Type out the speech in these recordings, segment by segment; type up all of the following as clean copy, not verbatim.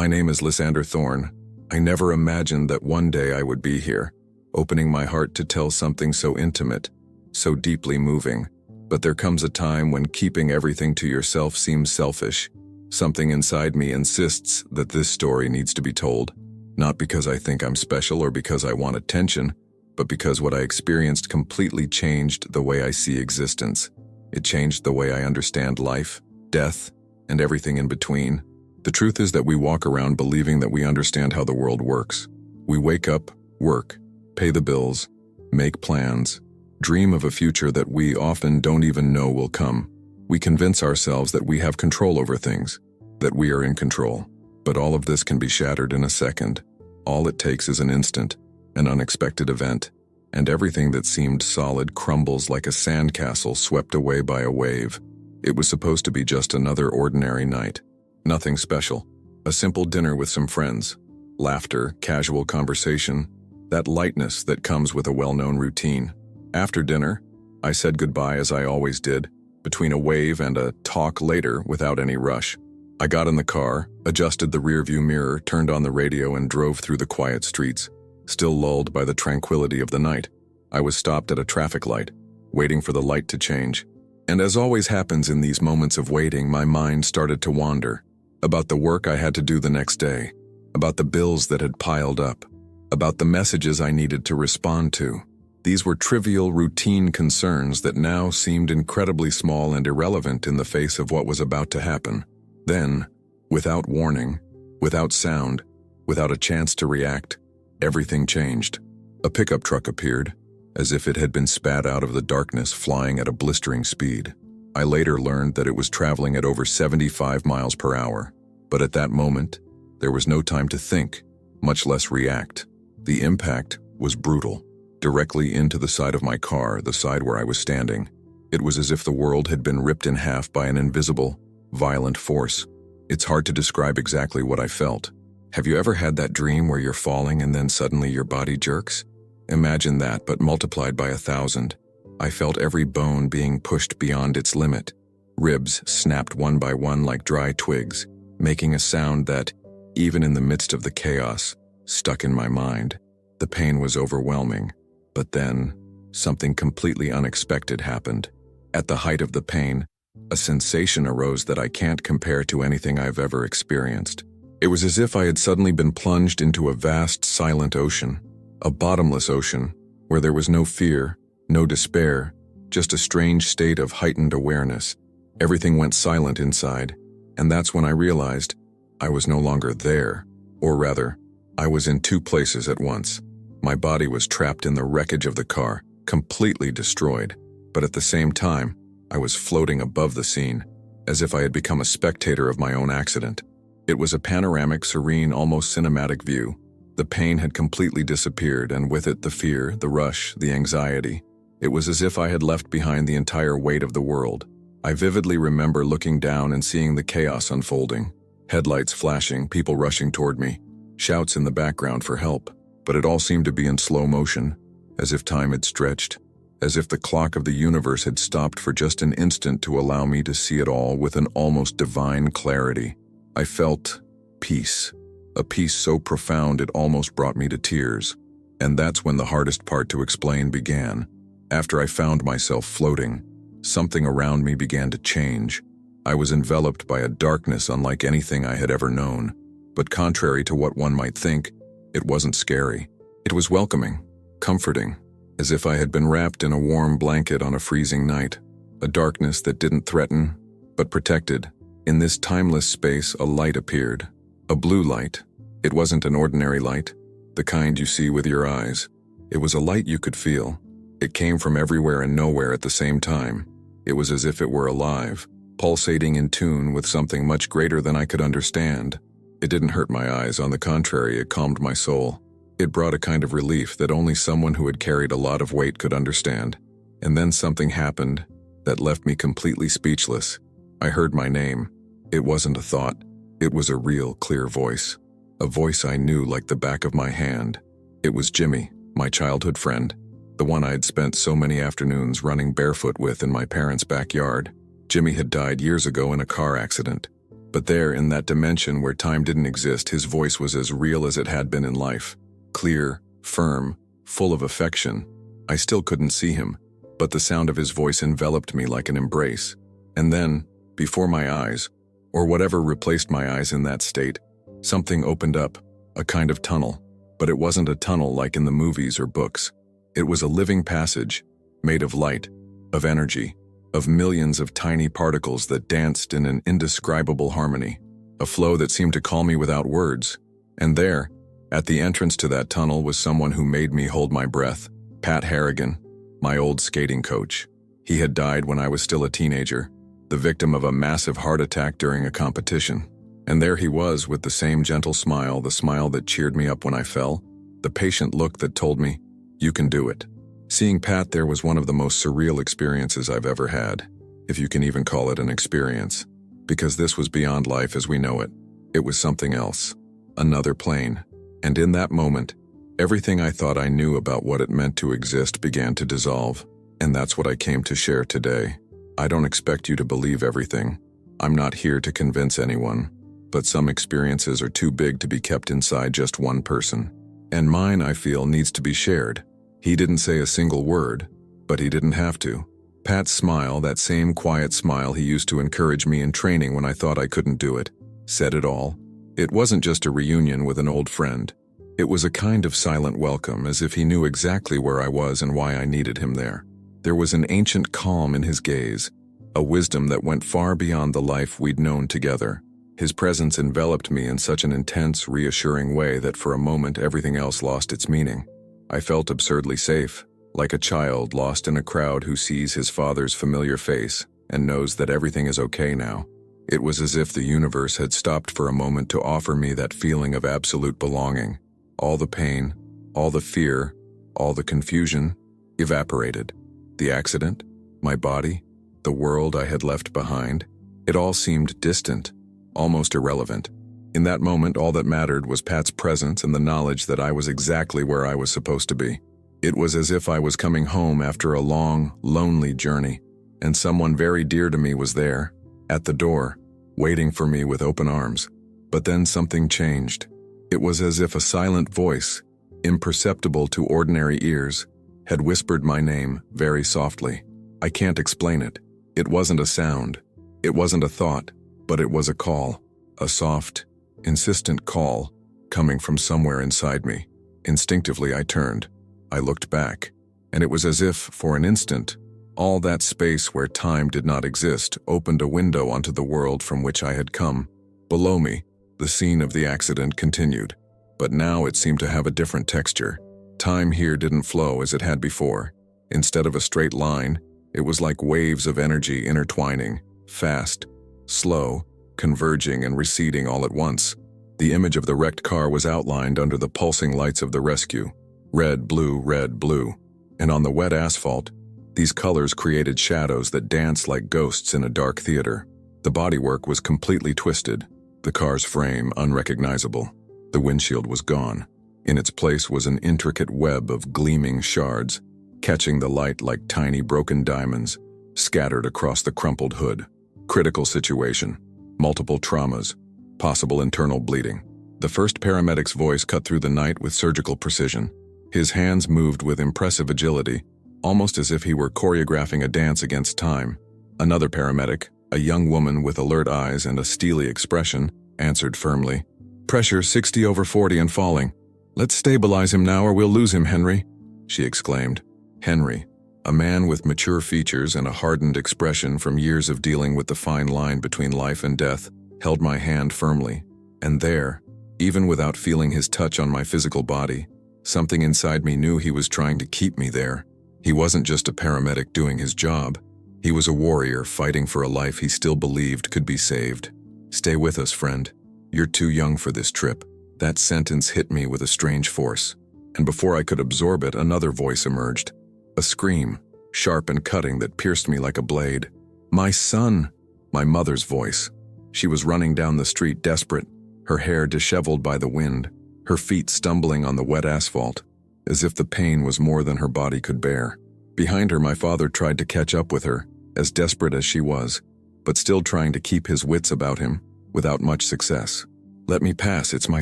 My name is Lysander Thorne. I never imagined that one day I would be here, opening my heart to tell something so intimate, so deeply moving. But there comes a time when keeping everything to yourself seems selfish. Something inside me insists that this story needs to be told, not because I think I'm special or because I want attention, but because what I experienced completely changed the way I see existence. It changed the way I understand life, death, and everything in between. The truth is that we walk around believing that we understand how the world works. We wake up, work, pay the bills, make plans, dream of a future that we often don't even know will come. We convince ourselves that we have control over things, that we are in control. But all of this can be shattered in a second. All it takes is an instant, an unexpected event, and everything that seemed solid crumbles like a sandcastle swept away by a wave. It was supposed to be just another ordinary night. Nothing special. A simple dinner with some friends. Laughter, casual conversation, that lightness that comes with a well-known routine. After dinner, I said goodbye as I always did, between a wave and a talk later without any rush. I got in the car, adjusted the rearview mirror, turned on the radio and drove through the quiet streets, still lulled by the tranquility of the night. I was stopped at a traffic light, waiting for the light to change. And as always happens in these moments of waiting, my mind started to wander. About the work I had to do the next day, about the bills that had piled up, about the messages I needed to respond to. These were trivial, routine concerns that now seemed incredibly small and irrelevant in the face of what was about to happen. Then, without warning, without sound, without a chance to react, everything changed. A pickup truck appeared, as if it had been spat out of the darkness, flying at a blistering speed. I later learned that it was traveling at over 75 miles per hour. But at that moment, there was no time to think, much less react. The impact was brutal, directly into the side of my car, the side where I was standing. It was as if the world had been ripped in half by an invisible, violent force. It's hard to describe exactly what I felt. Have you ever had that dream where you're falling and then suddenly your body jerks? Imagine that, but multiplied by 1,000. I felt every bone being pushed beyond its limit. Ribs snapped one by one like dry twigs, making a sound that, even in the midst of the chaos, stuck in my mind. The pain was overwhelming. But then, something completely unexpected happened. At the height of the pain, a sensation arose that I can't compare to anything I've ever experienced. It was as if I had suddenly been plunged into a vast, silent ocean, a bottomless ocean, where there was no fear, no despair, just a strange state of heightened awareness. Everything went silent inside, and that's when I realized I was no longer there, or rather, I was in two places at once. My body was trapped in the wreckage of the car, completely destroyed, but at the same time, I was floating above the scene, as if I had become a spectator of my own accident. It was a panoramic, serene, almost cinematic view. The pain had completely disappeared, and with it the fear, the rush, the anxiety. It was as if I had left behind the entire weight of the world. I vividly remember looking down and seeing the chaos unfolding. Headlights flashing, people rushing toward me, shouts in the background for help. But it all seemed to be in slow motion, as if time had stretched, as if the clock of the universe had stopped for just an instant to allow me to see it all with an almost divine clarity. I felt peace, a peace so profound it almost brought me to tears. And that's when the hardest part to explain began. After I found myself floating, something around me began to change. I was enveloped by a darkness unlike anything I had ever known. But contrary to what one might think, it wasn't scary. It was welcoming, comforting, as if I had been wrapped in a warm blanket on a freezing night. A darkness that didn't threaten, but protected. In this timeless space, a light appeared. A blue light. It wasn't an ordinary light, the kind you see with your eyes. It was a light you could feel. It came from everywhere and nowhere at the same time. It was as if it were alive, pulsating in tune with something much greater than I could understand. It didn't hurt my eyes, on the contrary, it calmed my soul. It brought a kind of relief that only someone who had carried a lot of weight could understand. And then something happened that left me completely speechless. I heard my name. It wasn't a thought. It was a real, clear voice. A voice I knew like the back of my hand. It was Jimmy, my childhood friend, the one I had spent so many afternoons running barefoot with in my parents' backyard. Jimmy had died years ago in a car accident. But there, in that dimension where time didn't exist, his voice was as real as it had been in life. Clear, firm, full of affection. I still couldn't see him, but the sound of his voice enveloped me like an embrace. And then, before my eyes, or whatever replaced my eyes in that state, something opened up, a kind of tunnel. But it wasn't a tunnel like in the movies or books. It was a living passage, made of light, of energy, of millions of tiny particles that danced in an indescribable harmony, a flow that seemed to call me without words. And there, at the entrance to that tunnel, was someone who made me hold my breath. Pat Harrigan, my old skating coach. He had died when I was still a teenager, the victim of a massive heart attack during a competition. And there he was with the same gentle smile, the smile that cheered me up when I fell, the patient look that told me, "You can do it." Seeing Pat there was one of the most surreal experiences I've ever had, if you can even call it an experience, because this was beyond life as we know it. It was something else, another plane. And in that moment, everything I thought I knew about what it meant to exist began to dissolve, and that's what I came to share today. I don't expect you to believe everything. I'm not here to convince anyone, but some experiences are too big to be kept inside just one person. And mine, I feel, needs to be shared. He didn't say a single word, but he didn't have to. Pat's smile, that same quiet smile he used to encourage me in training when I thought I couldn't do it, said it all. It wasn't just a reunion with an old friend. It was a kind of silent welcome, as if he knew exactly where I was and why I needed him there. There was an ancient calm in his gaze, a wisdom that went far beyond the life we'd known together. His presence enveloped me in such an intense, reassuring way that for a moment everything else lost its meaning. I felt absurdly safe, like a child lost in a crowd who sees his father's familiar face and knows that everything is okay now. It was as if the universe had stopped for a moment to offer me that feeling of absolute belonging. All the pain, all the fear, all the confusion evaporated. The accident, my body, the world I had left behind, it all seemed distant, almost irrelevant. In that moment, all that mattered was Pat's presence and the knowledge that I was exactly where I was supposed to be. It was as if I was coming home after a long, lonely journey, and someone very dear to me was there, at the door, waiting for me with open arms. But then something changed. It was as if a silent voice, imperceptible to ordinary ears, had whispered my name very softly. I can't explain it. It wasn't a sound. It wasn't a thought, but it was a call. A soft, insistent call, coming from somewhere inside me. Instinctively, I turned. I looked back, and it was as if, for an instant, all that space where time did not exist opened a window onto the world from which I had come. Below me, the scene of the accident continued, but now it seemed to have a different texture. Time here didn't flow as it had before. Instead of a straight line, it was like waves of energy intertwining, fast, slow, converging and receding all at once. The image of the wrecked car was outlined under the pulsing lights of the rescue. Red, blue, and on the wet asphalt, these colors created shadows that danced like ghosts in a dark theater. The bodywork was completely twisted, the car's frame unrecognizable. The windshield was gone. In its place was an intricate web of gleaming shards, catching the light like tiny broken diamonds, scattered across the crumpled hood. Critical situation, multiple traumas, possible internal bleeding. The first paramedic's voice cut through the night with surgical precision. His hands moved with impressive agility, almost as if he were choreographing a dance against time. Another paramedic, a young woman with alert eyes and a steely expression, answered firmly. "Pressure 60/40 and falling. Let's stabilize him now or we'll lose him, Henry," she exclaimed. Henry, a man with mature features and a hardened expression from years of dealing with the fine line between life and death, held my hand firmly. And there, even without feeling his touch on my physical body, something inside me knew he was trying to keep me there. He wasn't just a paramedic doing his job. He was a warrior fighting for a life he still believed could be saved. "Stay with us, friend. You're too young for this trip." That sentence hit me with a strange force, and before I could absorb it, another voice emerged. A scream, sharp and cutting, that pierced me like a blade. "My son!" My mother's voice. She was running down the street, desperate, her hair disheveled by the wind, her feet stumbling on the wet asphalt, as if the pain was more than her body could bear. Behind her, my father tried to catch up with her, as desperate as she was, but still trying to keep his wits about him. without much success. "Let me pass, it's my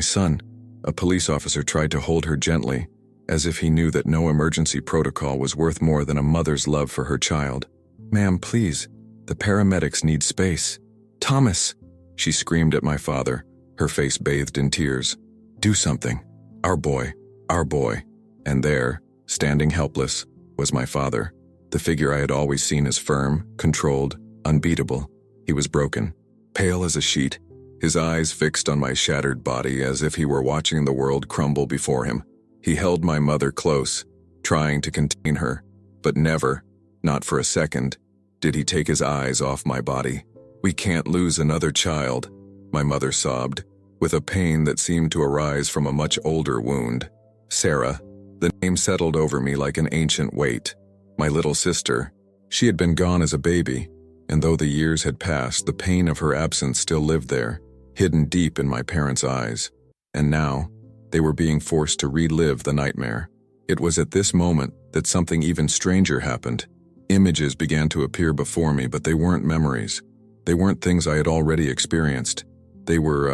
son." A police officer tried to hold her gently, as if he knew that no emergency protocol was worth more than a mother's love for her child. "Ma'am, please, the paramedics need space." "Thomas!" She screamed at my father, her face bathed in tears. "Do something. Our boy, our boy." And there, standing helpless, was my father, the figure I had always seen as firm, controlled, unbeatable. He was broken, pale as a sheet, his eyes fixed on my shattered body as if he were watching the world crumble before him. He held my mother close, trying to contain her, but never, not for a second, did he take his eyes off my body. "We can't lose another child," my mother sobbed, with a pain that seemed to arise from a much older wound. Sarah, the name settled over me like an ancient weight. My little sister. She had been gone as a baby, and though the years had passed, the pain of her absence still lived there, hidden deep in my parents' eyes. And now, they were being forced to relive the nightmare. It was at this moment that something even stranger happened. Images began to appear before me, but they weren't memories. They weren't things I had already experienced. They were,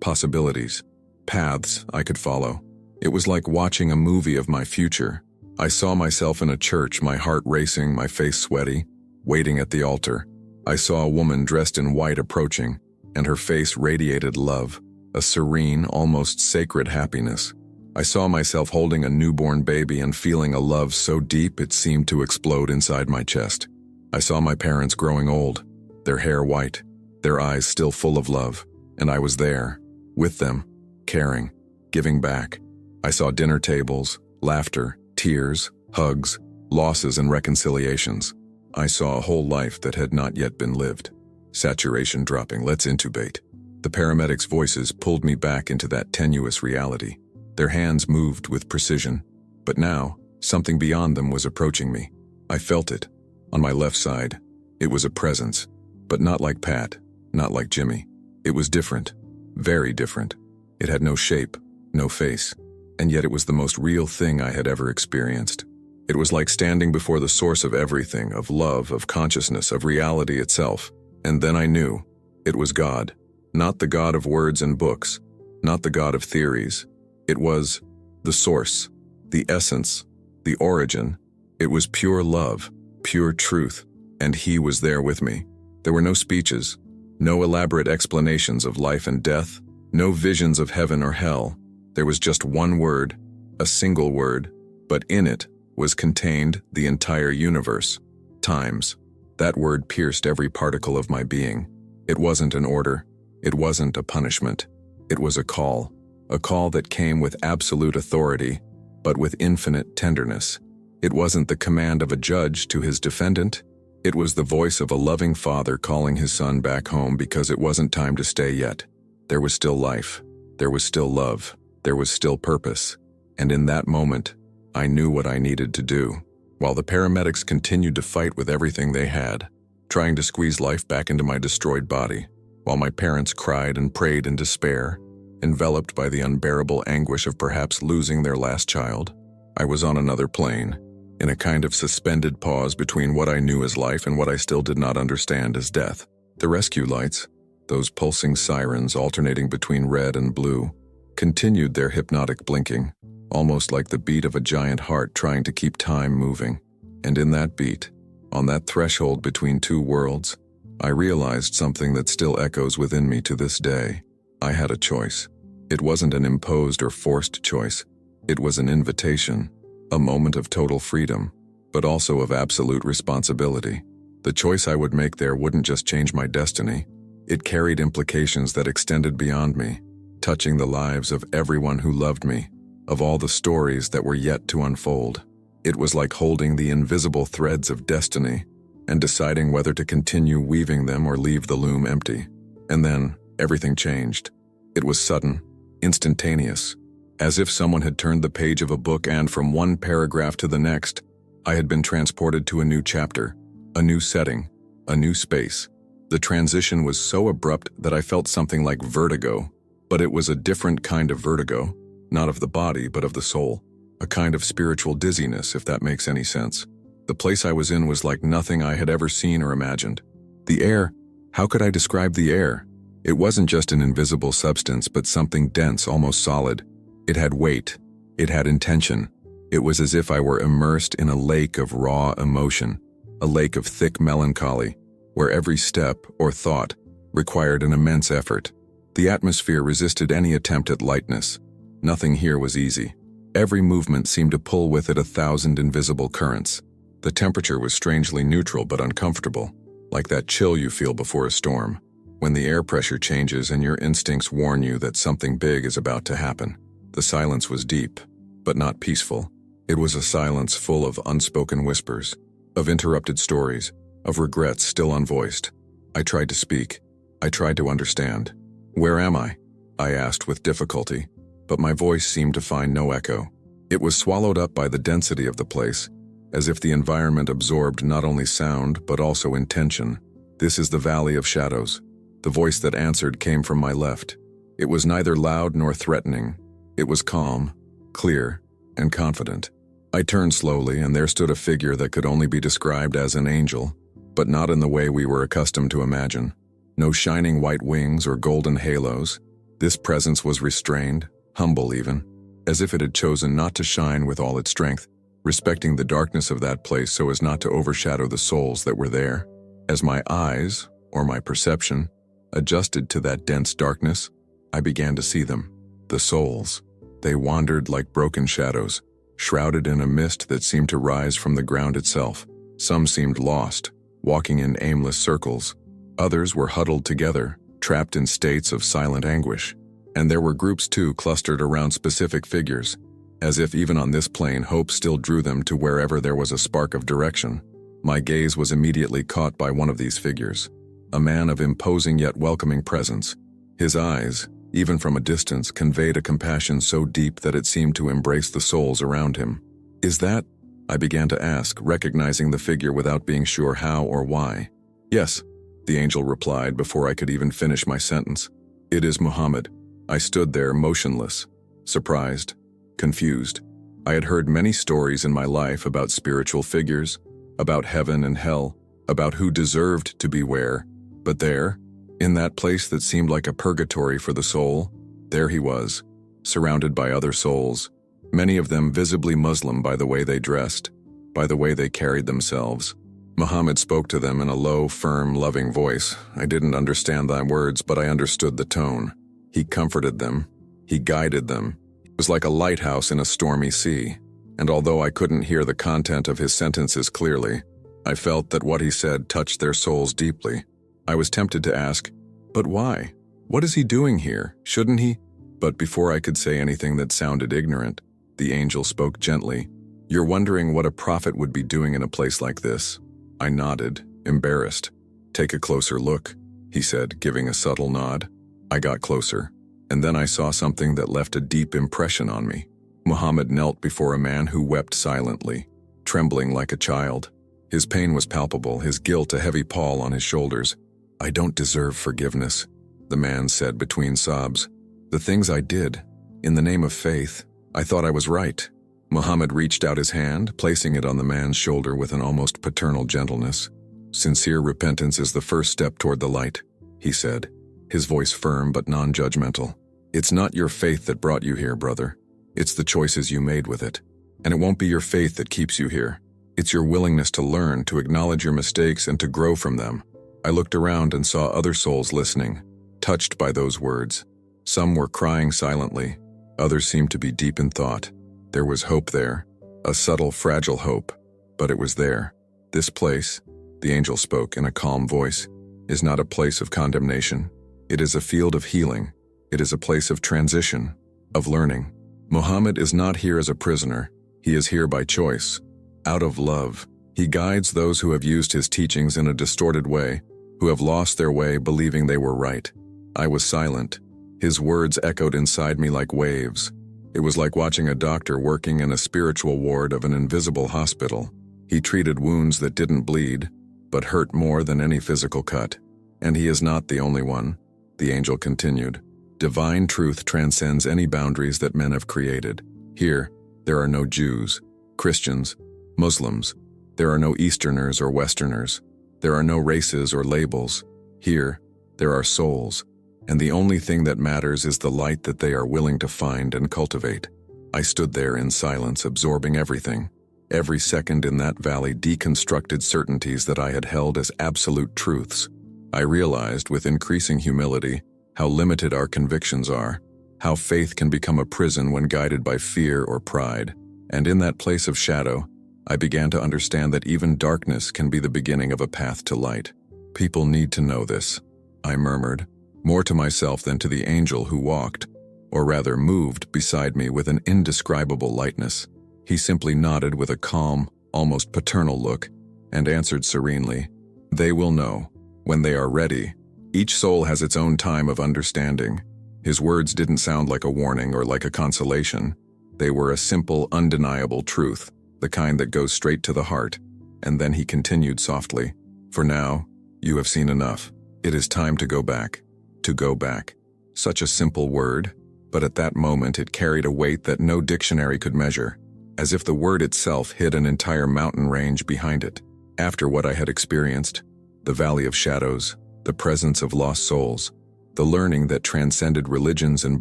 possibilities. Paths I could follow. It was like watching a movie of my future. I saw myself in a church, my heart racing, my face sweaty, waiting at the altar. I saw a woman dressed in white approaching, and her face radiated love, a serene, almost sacred happiness. I saw myself holding a newborn baby and feeling a love so deep it seemed to explode inside my chest. I saw my parents growing old, their hair white, their eyes still full of love, and I was there, with them, caring, giving back. I saw dinner tables, laughter, tears, hugs, losses and reconciliations. I saw a whole life that had not yet been lived. Saturation dropping, let's intubate. The paramedics' voices pulled me back into that tenuous reality. Their hands moved with precision, but now, something beyond them was approaching me. I felt it. On my left side, it was a presence, but not like Pat, not like Jimmy. It was different, very different. It had no shape, no face, and yet it was the most real thing I had ever experienced. It was like standing before the source of everything, of love, of consciousness, of reality itself. And then I knew. It was God. Not the God of words and books, not the God of theories. It was the source, the essence, the origin. It was pure love, pure truth, and He was there with me. There were no speeches, no elaborate explanations of life and death, no visions of heaven or hell. There was just one word, a single word, but in it was contained the entire universe, times. That word pierced every particle of my being. It wasn't an order. It wasn't a punishment. It was a call that came with absolute authority, but with infinite tenderness. It wasn't the command of a judge to his defendant. It was the voice of a loving father calling his son back home because it wasn't time to stay yet. There was still life. There was still love. There was still purpose. And in that moment, I knew what I needed to do. While the paramedics continued to fight with everything they had, trying to squeeze life back into my destroyed body, while my parents cried and prayed in despair, enveloped by the unbearable anguish of perhaps losing their last child, I was on another plane, in a kind of suspended pause between what I knew as life and what I still did not understand as death. The rescue lights, those pulsing sirens alternating between red and blue, continued their hypnotic blinking, almost like the beat of a giant heart trying to keep time moving. And in that beat, on that threshold between two worlds, I realized something that still echoes within me to this day. I had a choice. It wasn't an imposed or forced choice. It was an invitation, a moment of total freedom, but also of absolute responsibility. The choice I would make there wouldn't just change my destiny. It carried implications that extended beyond me, touching the lives of everyone who loved me, of all the stories that were yet to unfold. It was like holding the invisible threads of destiny and deciding whether to continue weaving them or leave the loom empty. And then, everything changed. It was sudden, instantaneous, as if someone had turned the page of a book and from one paragraph to the next, I had been transported to a new chapter, a new setting, a new space. The transition was so abrupt that I felt something like vertigo, but it was a different kind of vertigo, not of the body but of the soul, a kind of spiritual dizziness, if that makes any sense. The place I was in was like nothing I had ever seen or imagined. The air, how could I describe the air? It wasn't just an invisible substance, but something dense, almost solid. It had weight. It had intention. It was as if I were immersed in a lake of raw emotion, a lake of thick melancholy, where every step or thought required an immense effort. The atmosphere resisted any attempt at lightness. Nothing here was easy. Every movement seemed to pull with it 1,000 invisible currents. The temperature was strangely neutral but uncomfortable, like that chill you feel before a storm, when the air pressure changes and your instincts warn you that something big is about to happen. The silence was deep, but not peaceful. It was a silence full of unspoken whispers, of interrupted stories, of regrets still unvoiced. I tried to speak. I tried to understand. "Where am I?" I asked with difficulty, but my voice seemed to find no echo. It was swallowed up by the density of the place, as if the environment absorbed not only sound but also intention. "This is the Valley of Shadows." The voice that answered came from my left. It was neither loud nor threatening. It was calm, clear, and confident. I turned slowly, and there stood a figure that could only be described as an angel, but not in the way we were accustomed to imagine. No shining white wings or golden halos. This presence was restrained, humble even, as if it had chosen not to shine with all its strength, respecting the darkness of that place so as not to overshadow the souls that were there. As my eyes, or my perception, adjusted to that dense darkness, I began to see them. The souls. They wandered like broken shadows, shrouded in a mist that seemed to rise from the ground itself. Some seemed lost, walking in aimless circles. Others were huddled together, trapped in states of silent anguish. And there were groups too clustered around specific figures, as if even on this plane hope still drew them to wherever there was a spark of direction. My gaze was immediately caught by one of these figures, a man of imposing yet welcoming presence. His eyes, even from a distance, conveyed a compassion so deep that it seemed to embrace the souls around him. "Is that?" I began to ask, recognizing the figure without being sure how or why. "Yes," the angel replied before I could even finish my sentence. "It is Muhammad." I stood there motionless, surprised, confused. I had heard many stories in my life about spiritual figures, about heaven and hell, about who deserved to be where, but there, in that place that seemed like a purgatory for the soul, there he was, surrounded by other souls, many of them visibly Muslim by the way they dressed, by the way they carried themselves. Muhammad spoke to them in a low, firm, loving voice. I didn't understand thy words, but I understood the tone. He comforted them. He guided them. It was like a lighthouse in a stormy sea, and although I couldn't hear the content of his sentences clearly, I felt that what he said touched their souls deeply. I was tempted to ask, "But why? What is he doing here? Shouldn't he?" But before I could say anything that sounded ignorant, the angel spoke gently. "You're wondering what a prophet would be doing in a place like this?" I nodded, embarrassed. "Take a closer look," he said, giving a subtle nod. I got closer, and then I saw something that left a deep impression on me. Muhammad knelt before a man who wept silently, trembling like a child. His pain was palpable, his guilt a heavy pall on his shoulders. "I don't deserve forgiveness," the man said between sobs. "The things I did, in the name of faith, I thought I was right." Muhammad reached out his hand, placing it on the man's shoulder with an almost paternal gentleness. "Sincere repentance is the first step toward the light," he said, his voice firm but non-judgmental. "It's not your faith that brought you here, brother. It's the choices you made with it. And it won't be your faith that keeps you here. It's your willingness to learn, to acknowledge your mistakes, and to grow from them." I looked around and saw other souls listening, touched by those words. Some were crying silently. Others seemed to be deep in thought. There was hope there, a subtle, fragile hope, but it was there. "This place," the angel spoke in a calm voice, "is not a place of condemnation. It is a field of healing. It is a place of transition, of learning. Muhammad is not here as a prisoner. He is here by choice, out of love. He guides those who have used his teachings in a distorted way, who have lost their way believing they were right." I was silent. His words echoed inside me like waves. It was like watching a doctor working in a spiritual ward of an invisible hospital. He treated wounds that didn't bleed, but hurt more than any physical cut. "And he is not the only one," the angel continued. "Divine truth transcends any boundaries that men have created. Here, there are no Jews, Christians, Muslims. There are no Easterners or Westerners. There are no races or labels. Here, there are souls. and the only thing that matters is the light that they are willing to find and cultivate. I stood there in silence, absorbing everything. Every second in that valley deconstructed certainties that I had held as absolute truths. I realized with increasing humility how limited our convictions are, how faith can become a prison when guided by fear or pride. And in that place of shadow, I began to understand that even darkness can be the beginning of a path to light. People need to know this, I murmured, more to myself than to the angel who walked, or rather moved, beside me with an indescribable lightness. He simply nodded with a calm, almost paternal look, and answered serenely, "They will know, when they are ready. Each soul has its own time of understanding." His words didn't sound like a warning or like a consolation. They were a simple, undeniable truth, the kind that goes straight to the heart. And then he continued softly, "For now, you have seen enough. It is time to go back. To go back." Such a simple word, but at that moment it carried a weight that no dictionary could measure, as if the word itself hid an entire mountain range behind it. After what I had experienced, the Valley of Shadows, the presence of lost souls, the learning that transcended religions and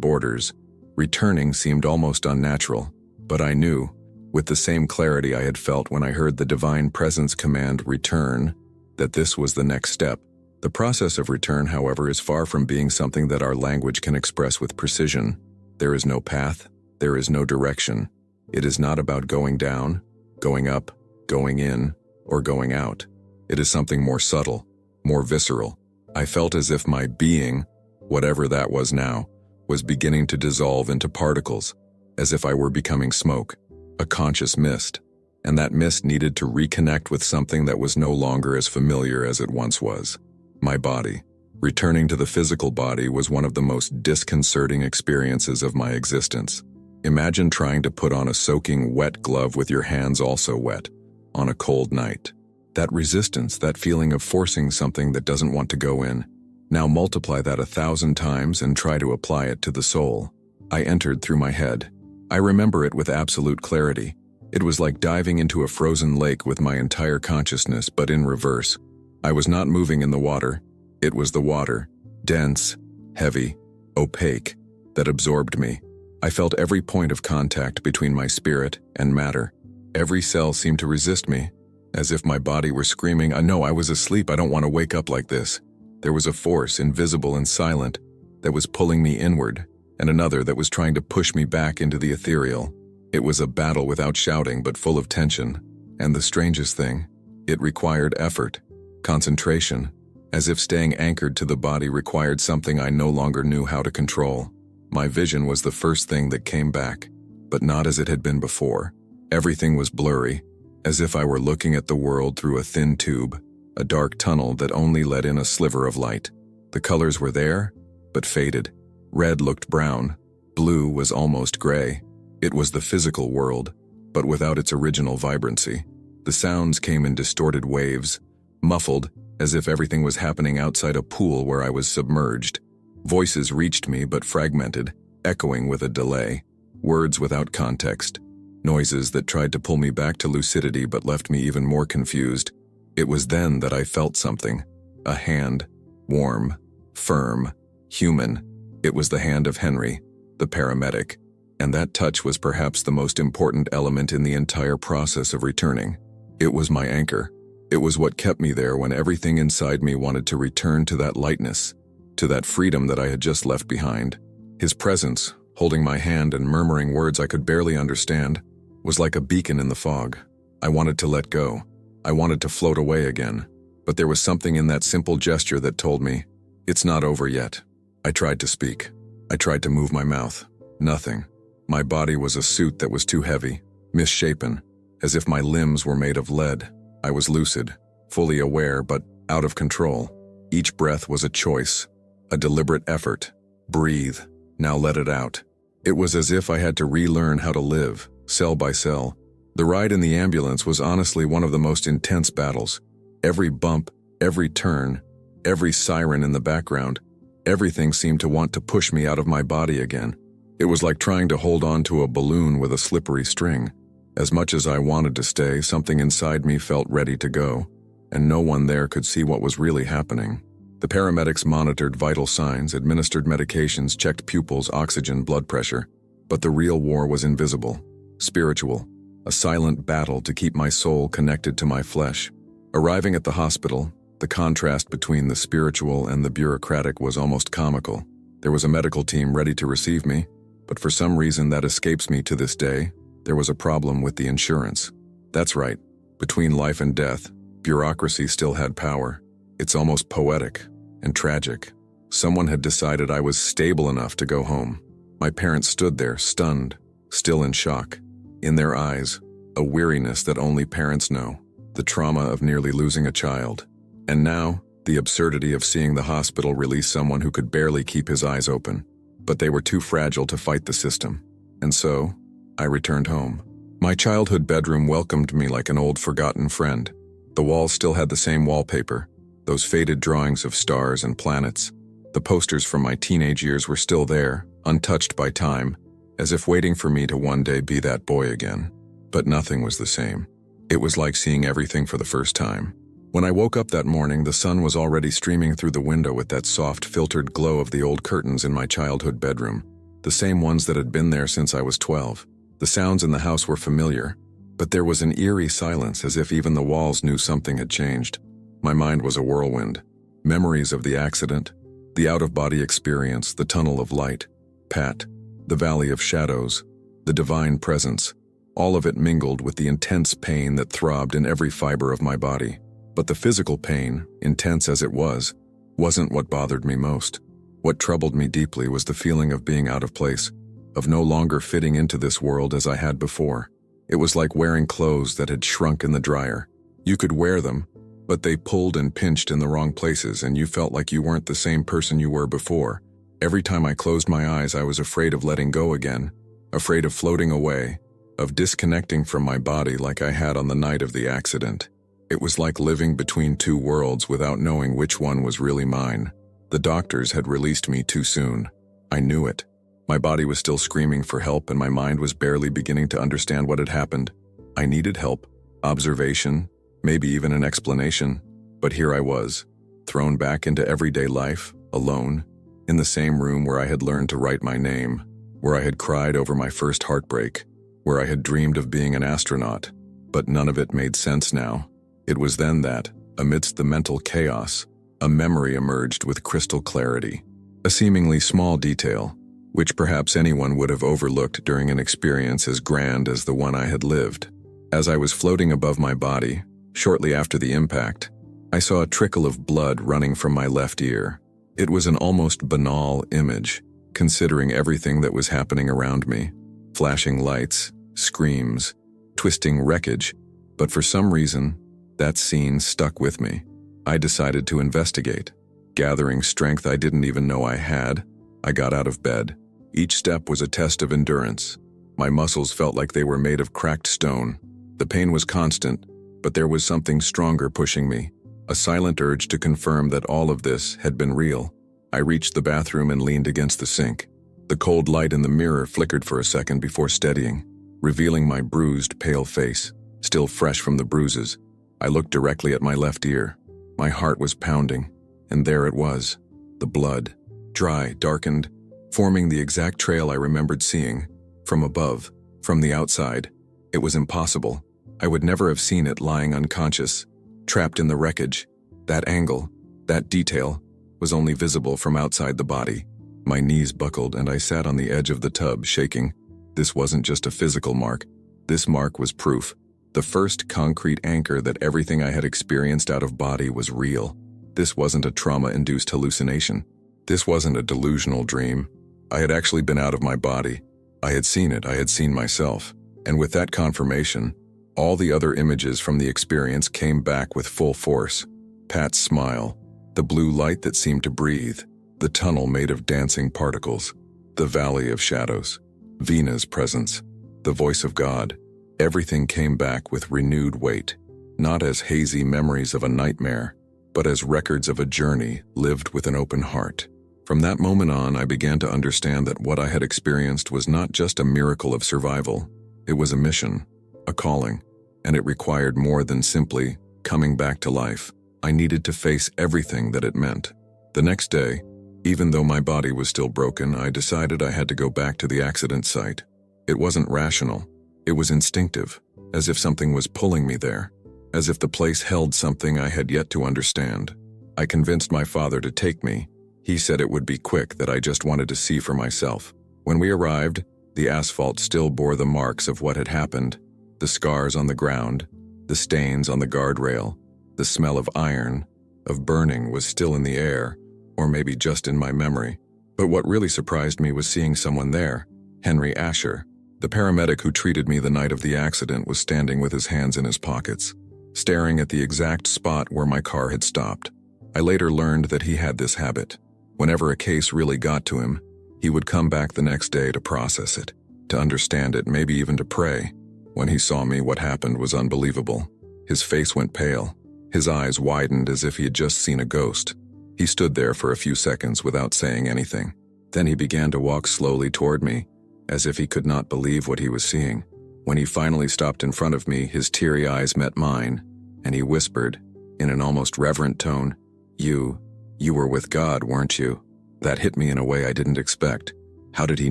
borders, returning seemed almost unnatural. But I knew, with the same clarity I had felt when I heard the divine presence command "return," that this was the next step. The process of return, however, is far from being something that our language can express with precision. There is no path, there is no direction. It is not about going down, going up, going in, or going out. It is something more subtle, more visceral. I felt as if my being, whatever that was now, was beginning to dissolve into particles, as if I were becoming smoke, a conscious mist, and that mist needed to reconnect with something that was no longer as familiar as it once was. My body. Returning to the physical body was one of the most disconcerting experiences of my existence. Imagine trying to put on a soaking wet glove with your hands also wet, on a cold night. That resistance, that feeling of forcing something that doesn't want to go in. Now multiply that 1,000 times and try to apply it to the soul. I entered through my head. I remember it with absolute clarity. It was like diving into a frozen lake with my entire consciousness, but in reverse. I was not moving in the water. It was the water, dense, heavy, opaque, that absorbed me. I felt every point of contact between my spirit and matter. Every cell seemed to resist me, as if my body were screaming, "No, I was asleep, I don't want to wake up like this." There was a force, invisible and silent, that was pulling me inward, and another that was trying to push me back into the ethereal. It was a battle without shouting, but full of tension. And the strangest thing, it required effort. Concentration, as if staying anchored to the body required something I no longer knew how to control. My vision was the first thing that came back, but not as it had been before. Everything was blurry, as if I were looking at the world through a thin tube, a dark tunnel that only let in a sliver of light. The colors were there, but faded. Red looked brown, blue was almost gray. It was the physical world, but without its original vibrancy. The sounds came in distorted waves, muffled, as if everything was happening outside a pool where I was submerged. Voices reached me but fragmented, echoing with a delay. Words without context. Noises that tried to pull me back to lucidity but left me even more confused. It was then that I felt something. A hand. Warm. Firm. Human. It was the hand of Henry, the paramedic. And that touch was perhaps the most important element in the entire process of returning. It was my anchor. It was what kept me there when everything inside me wanted to return to that lightness, to that freedom that I had just left behind. His presence, holding my hand and murmuring words I could barely understand, was like a beacon in the fog. I wanted to let go. I wanted to float away again. But there was something in that simple gesture that told me, "It's not over yet." I tried to speak. I tried to move my mouth. Nothing. My body was a suit that was too heavy, misshapen, as if my limbs were made of lead. I was lucid, fully aware, but out of control. Each breath was a choice, a deliberate effort. Breathe, now let it out. It was as if I had to relearn how to live, cell by cell. The ride in the ambulance was honestly one of the most intense battles. Every bump, every turn, every siren in the background, everything seemed to want to push me out of my body again. It was like trying to hold on to a balloon with a slippery string. As much as I wanted to stay, something inside me felt ready to go, and no one there could see what was really happening. The paramedics monitored vital signs, administered medications, checked pupils, oxygen, blood pressure. But the real war was invisible, spiritual, a silent battle to keep my soul connected to my flesh. Arriving at the hospital, the contrast between the spiritual and the bureaucratic was almost comical. There was a medical team ready to receive me, but for some reason that escapes me to this day, there was a problem with the insurance. That's right, between life and death, bureaucracy still had power. It's almost poetic and tragic. Someone had decided I was stable enough to go home. My parents stood there, stunned, still in shock. In their eyes, a weariness that only parents know, the trauma of nearly losing a child. And now, the absurdity of seeing the hospital release someone who could barely keep his eyes open. But they were too fragile to fight the system. And so, I returned home. My childhood bedroom welcomed me like an old forgotten friend. The walls still had the same wallpaper, those faded drawings of stars and planets. The posters from my teenage years were still there, untouched by time, as if waiting for me to one day be that boy again. But nothing was the same. It was like seeing everything for the first time. When I woke up that morning, the sun was already streaming through the window with that soft, filtered glow of the old curtains in my childhood bedroom, the same ones that had been there since I was 12. The sounds in the house were familiar, but there was an eerie silence as if even the walls knew something had changed. My mind was a whirlwind. Memories of the accident, the out-of-body experience, the tunnel of light, Pat, the valley of shadows, the divine presence, all of it mingled with the intense pain that throbbed in every fiber of my body. But the physical pain, intense as it was, wasn't what bothered me most. What troubled me deeply was the feeling of being out of place, of no longer fitting into this world as I had before. It was like wearing clothes that had shrunk in the dryer. You could wear them, but they pulled and pinched in the wrong places, and you felt like you weren't the same person you were before. Every time I closed my eyes, I was afraid of letting go again, afraid of floating away, of disconnecting from my body like I had on the night of the accident. It was like living between two worlds without knowing which one was really mine. The doctors had released me too soon. I knew it. My body was still screaming for help, and my mind was barely beginning to understand what had happened. I needed help, observation, maybe even an explanation. But here I was, thrown back into everyday life, alone, in the same room where I had learned to write my name, where I had cried over my first heartbreak, where I had dreamed of being an astronaut. But none of it made sense now. It was then that, amidst the mental chaos, a memory emerged with crystal clarity. A seemingly small detail, which perhaps anyone would have overlooked during an experience as grand as the one I had lived. As I was floating above my body, shortly after the impact, I saw a trickle of blood running from my left ear. It was an almost banal image, considering everything that was happening around me. Flashing lights, screams, twisting wreckage, but for some reason, that scene stuck with me. I decided to investigate. Gathering strength I didn't even know I had, I got out of bed. Each step was a test of endurance. My muscles felt like they were made of cracked stone. The pain was constant, but there was something stronger pushing me, a silent urge to confirm that all of this had been real. I reached the bathroom and leaned against the sink. The cold light in the mirror flickered for a second before steadying, revealing my bruised, pale face, still fresh from the bruises. I looked directly at my left ear. My heart was pounding, and there it was, the blood, dry, darkened, forming the exact trail I remembered seeing, from above, from the outside. It was impossible. I would never have seen it lying unconscious, trapped in the wreckage. That angle, that detail, was only visible from outside the body. My knees buckled and I sat on the edge of the tub, shaking. This wasn't just a physical mark. This mark was proof. The first concrete anchor that everything I had experienced out of body was real. This wasn't a trauma-induced hallucination. This wasn't a delusional dream. I had actually been out of my body. I had seen it, I had seen myself. And with that confirmation, all the other images from the experience came back with full force. Pat's smile, the blue light that seemed to breathe, the tunnel made of dancing particles, the valley of shadows, Vina's presence, the voice of God. Everything came back with renewed weight, not as hazy memories of a nightmare, but as records of a journey lived with an open heart. From that moment on, I began to understand that what I had experienced was not just a miracle of survival. It was a mission, a calling, and it required more than simply coming back to life. I needed to face everything that it meant. The next day, even though my body was still broken, I decided I had to go back to the accident site. It wasn't rational. It was instinctive, as if something was pulling me there, as if the place held something I had yet to understand. I convinced my father to take me. He said it would be quick, that I just wanted to see for myself. When we arrived, the asphalt still bore the marks of what had happened, the scars on the ground, the stains on the guardrail. The smell of iron, of burning, was still in the air, or maybe just in my memory. But what really surprised me was seeing someone there. Henry Asher, the paramedic who treated me the night of the accident, was standing with his hands in his pockets, staring at the exact spot where my car had stopped. I later learned that he had this habit. Whenever a case really got to him, he would come back the next day to process it, to understand it, maybe even to pray. When he saw me, what happened was unbelievable. His face went pale. His eyes widened as if he had just seen a ghost. He stood there for a few seconds without saying anything. Then he began to walk slowly toward me, as if he could not believe what he was seeing. When he finally stopped in front of me, his teary eyes met mine, and he whispered, in an almost reverent tone, You were with God, weren't you?" That hit me in a way I didn't expect. How did he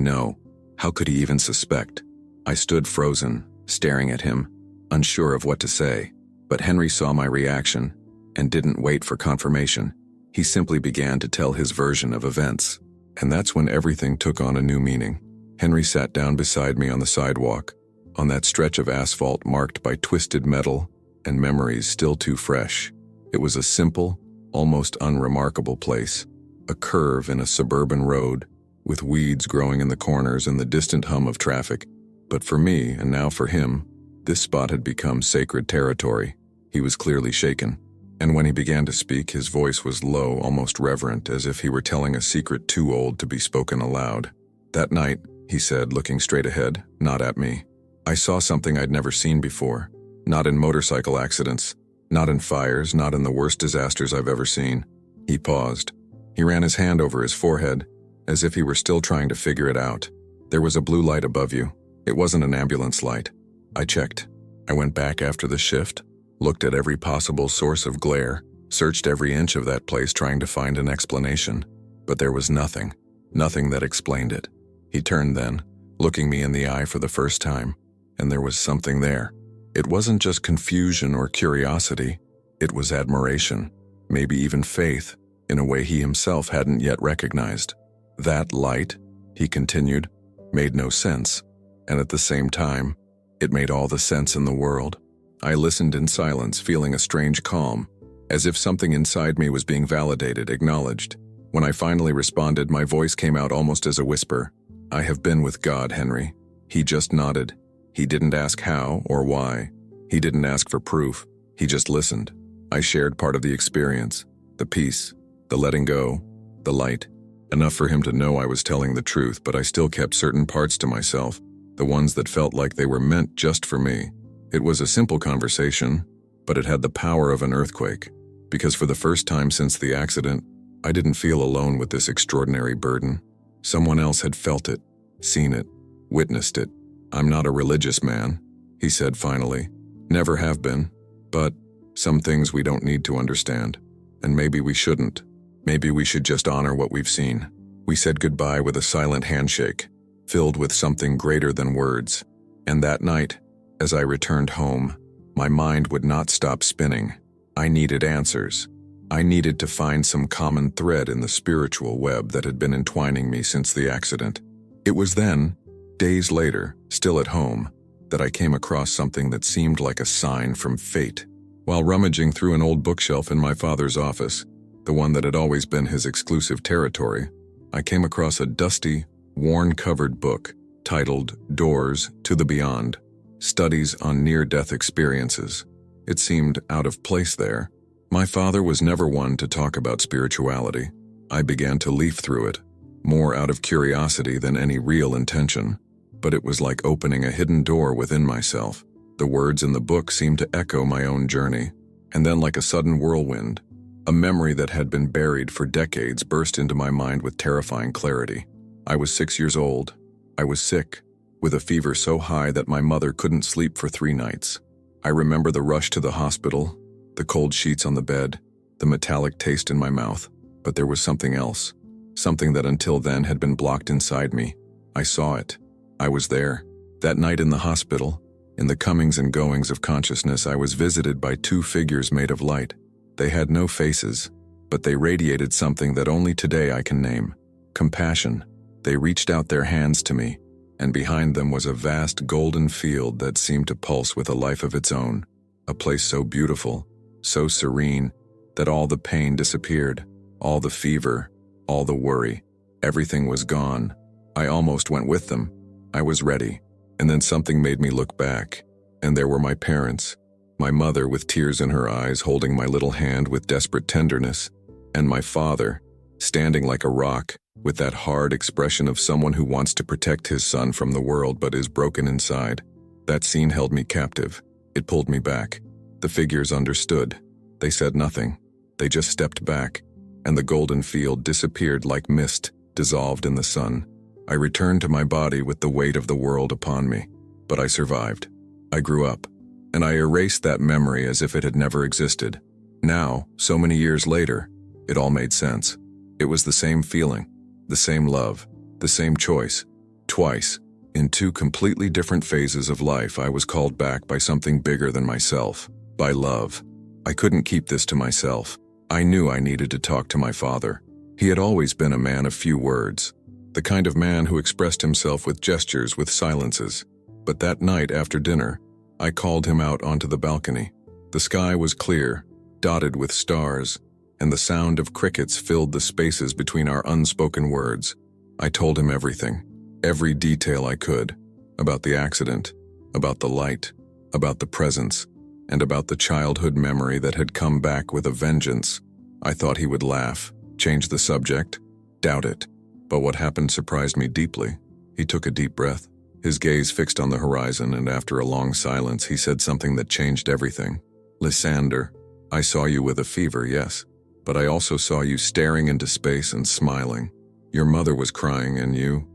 know? How could he even suspect? I stood frozen, staring at him, unsure of what to say. But Henry saw my reaction and didn't wait for confirmation. He simply began to tell his version of events. And that's when everything took on a new meaning. Henry sat down beside me on the sidewalk, on that stretch of asphalt marked by twisted metal and memories still too fresh. It was a simple, almost unremarkable place, a curve in a suburban road, with weeds growing in the corners and the distant hum of traffic. But for me, and now for him, this spot had become sacred territory. He was clearly shaken. And when he began to speak, his voice was low, almost reverent, as if he were telling a secret too old to be spoken aloud. "That night," he said, looking straight ahead, not at me, "I saw something I'd never seen before. Not in motorcycle accidents, not in fires, not in the worst disasters I've ever seen." He paused. He ran his hand over his forehead, as if he were still trying to figure it out. "There was a blue light above you. It wasn't an ambulance light." I checked. I went back after the shift, looked at every possible source of glare, searched every inch of that place trying to find an explanation. But there was nothing that explained it. He turned then, looking me in the eye for the first time, and there was something there. It wasn't just confusion or curiosity, it was admiration, maybe even faith, in a way he himself hadn't yet recognized. That light, he continued, made no sense, and at the same time, it made all the sense in the world. I listened in silence, feeling a strange calm, as if something inside me was being validated, acknowledged. When I finally responded, my voice came out almost as a whisper. "I have been with God, Henry." He just nodded. He didn't ask how or why. He didn't ask for proof. He just listened. I shared part of the experience, the peace, the letting go, the light. Enough for him to know I was telling the truth, but I still kept certain parts to myself, the ones that felt like they were meant just for me. It was a simple conversation, but it had the power of an earthquake, because for the first time since the accident, I didn't feel alone with this extraordinary burden. Someone else had felt it, seen it, witnessed it. "I'm not a religious man," he said finally. "Never have been, but some things we don't need to understand. And maybe we shouldn't. Maybe we should just honor what we've seen." We said goodbye with a silent handshake, filled with something greater than words. And that night, as I returned home, my mind would not stop spinning. I needed answers. I needed to find some common thread in the spiritual web that had been entwining me since the accident. It was then, days later, still at home, that I came across something that seemed like a sign from fate. While rummaging through an old bookshelf in my father's office, the one that had always been his exclusive territory, I came across a dusty, worn-covered book titled Doors to the Beyond, Studies on Near-Death Experiences. It seemed out of place there. My father was never one to talk about spirituality. I began to leaf through it, more out of curiosity than any real intention. But it was like opening a hidden door within myself. The words in the book seemed to echo my own journey. And then, like a sudden whirlwind, a memory that had been buried for decades burst into my mind with terrifying clarity. I was 6 years old. I was sick, with a fever so high that my mother couldn't sleep for 3 nights. I remember the rush to the hospital, the cold sheets on the bed, the metallic taste in my mouth. But there was something else. Something that until then had been blocked inside me. I saw it. I was there. That night in the hospital, in the comings and goings of consciousness, I was visited by two figures made of light. They had no faces, but they radiated something that only today I can name: compassion. They reached out their hands to me, and behind them was a vast golden field that seemed to pulse with a life of its own, a place so beautiful, so serene, that all the pain disappeared, all the fever, all the worry. Everything was gone. I almost went with them. I was ready. And then something made me look back, and there were my parents, my mother with tears in her eyes holding my little hand with desperate tenderness, and my father, standing like a rock, with that hard expression of someone who wants to protect his son from the world but is broken inside. That scene held me captive. It pulled me back. The figures understood. They said nothing. They just stepped back, and the golden field disappeared like mist, dissolved in the sun. I returned to my body with the weight of the world upon me, but I survived. I grew up, and I erased that memory as if it had never existed. Now, so many years later, it all made sense. It was the same feeling, the same love, the same choice. Twice, in two completely different phases of life, I was called back by something bigger than myself, by love. I couldn't keep this to myself. I knew I needed to talk to my father. He had always been a man of few words, the kind of man who expressed himself with gestures, with silences. But that night after dinner, I called him out onto the balcony. The sky was clear, dotted with stars, and the sound of crickets filled the spaces between our unspoken words. I told him everything, every detail I could, about the accident, about the light, about the presence, and about the childhood memory that had come back with a vengeance. I thought he would laugh, change the subject, doubt it. But what happened surprised me deeply. He took a deep breath, his gaze fixed on the horizon, and after a long silence, he said something that changed everything. "Lysander, I saw you with a fever, yes, but I also saw you staring into space and smiling. Your mother was crying and you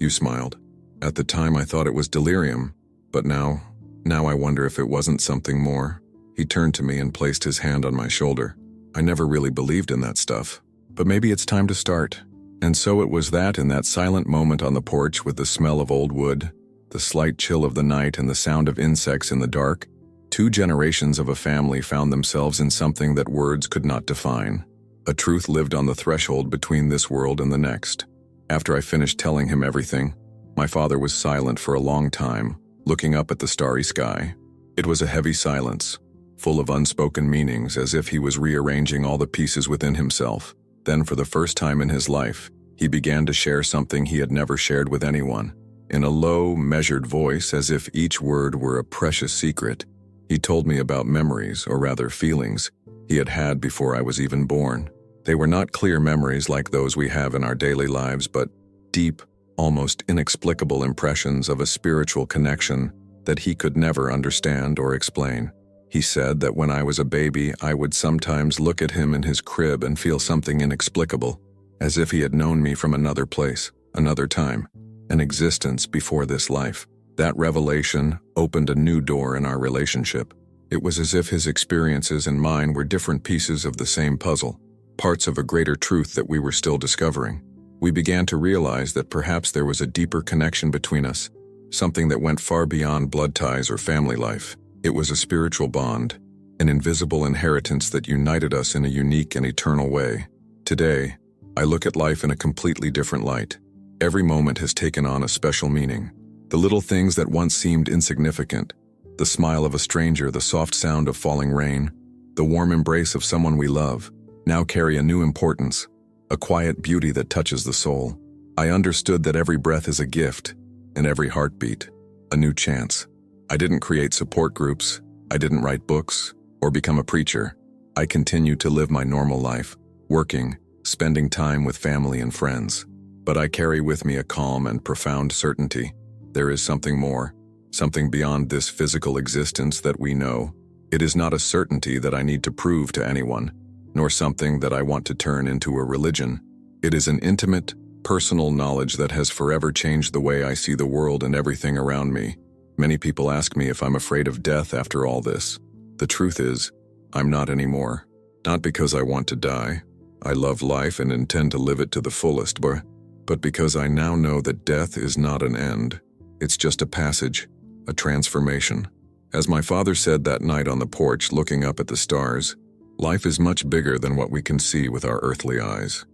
smiled. At the time I thought it was delirium, but now I wonder if it wasn't something more." He turned to me and placed his hand on my shoulder. I never really believed in that stuff, but maybe it's time to start. And so it was that in that silent moment on the porch, with the smell of old wood, the slight chill of the night, and the sound of insects in the dark, 2 generations of a family found themselves in something that words could not define. A truth lived on the threshold between this world and the next. After I finished telling him everything, my father was silent for a long time, looking up at the starry sky. It was a heavy silence, full of unspoken meanings, as if he was rearranging all the pieces within himself. Then, for the first time in his life, he began to share something he had never shared with anyone. In a low, measured voice, as if each word were a precious secret, he told me about memories, or rather feelings, he had had before I was even born. They were not clear memories like those we have in our daily lives, but deep, almost inexplicable impressions of a spiritual connection that he could never understand or explain. He said that when I was a baby, I would sometimes look at him in his crib and feel something inexplicable, as if he had known me from another place, another time, an existence before this life. That revelation opened a new door in our relationship. It was as if his experiences and mine were different pieces of the same puzzle, parts of a greater truth that we were still discovering. We began to realize that perhaps there was a deeper connection between us, something that went far beyond blood ties or family life. It was a spiritual bond, an invisible inheritance that united us in a unique and eternal way. Today, I look at life in a completely different light. Every moment has taken on a special meaning. The little things that once seemed insignificant, the smile of a stranger, the soft sound of falling rain, the warm embrace of someone we love, now carry a new importance, a quiet beauty that touches the soul. I understood that every breath is a gift, and every heartbeat, a new chance. I didn't create support groups, I didn't write books, or become a preacher. I continued to live my normal life, working, spending time with family and friends. But I carry with me a calm and profound certainty. There is something more, something beyond this physical existence that we know. It is not a certainty that I need to prove to anyone, nor something that I want to turn into a religion. It is an intimate, personal knowledge that has forever changed the way I see the world and everything around me. Many people ask me if I'm afraid of death after all this. The truth is, I'm not anymore. Not because I want to die, I love life and intend to live it to the fullest, but because I now know that death is not an end, it's just a passage, a transformation. As my father said that night on the porch looking up at the stars, life is much bigger than what we can see with our earthly eyes.